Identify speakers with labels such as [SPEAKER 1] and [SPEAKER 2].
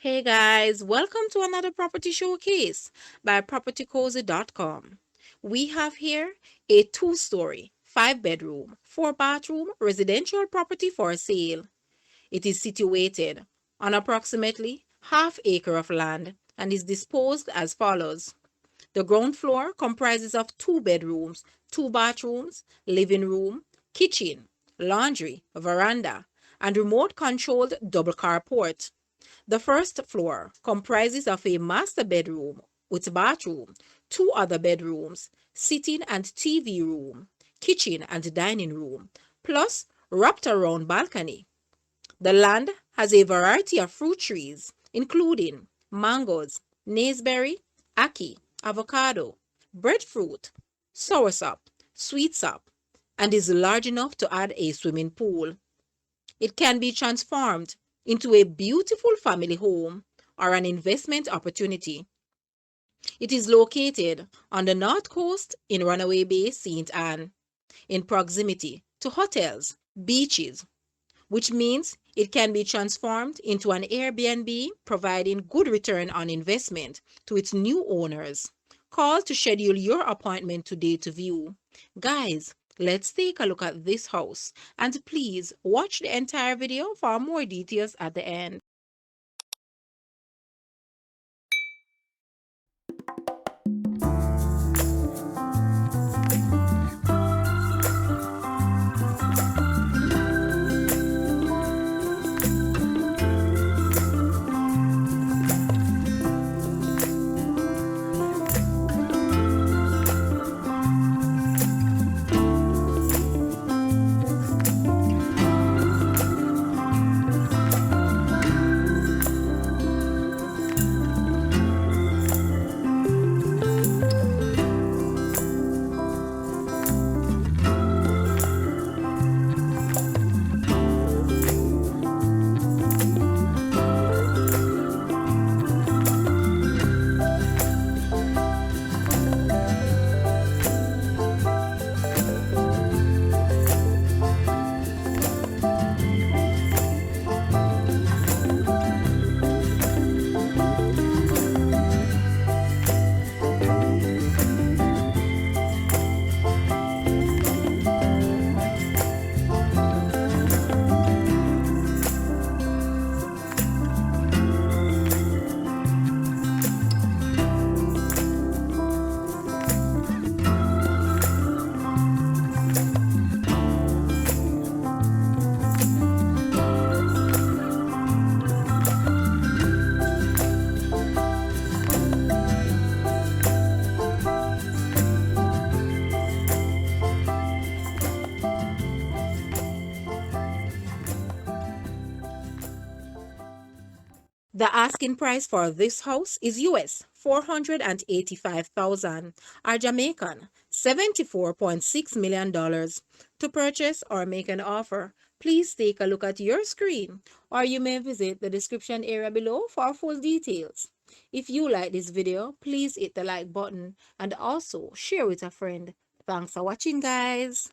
[SPEAKER 1] Hey guys, welcome to another property showcase by propertycozy.com. We have here a two-story, 5-bedroom, 4-bathroom residential property for sale. It is situated on approximately half acre of land and is disposed as follows. The ground floor comprises of 2 bedrooms, 2 bathrooms, living room, kitchen, laundry, veranda, and remote controlled double carport. The first floor comprises of a master bedroom with bathroom, 2 other bedrooms, sitting and TV room, kitchen and dining room, plus wrapped around balcony. The land has a variety of fruit trees, including mangoes, naseberry, ackee, avocado, breadfruit, soursop, sweetsop, and is large enough to add a swimming pool. It can be transformed into a beautiful family home or an investment opportunity. It is located on the north coast in Runaway Bay St. in proximity to hotels, beaches, which means it can be transformed into an Airbnb, providing good return on investment to its new owners. Call to schedule your appointment today to view. Guys, let's take a look at this house and please watch the entire video for more details at the end. The asking price for this house is US 485,000 or Jamaican $74.6 million. To purchase or make an offer, please take a look at your screen or you may visit the description area below for full details. If you like this video, please hit the like button and also share with a friend. Thanks for watching, guys.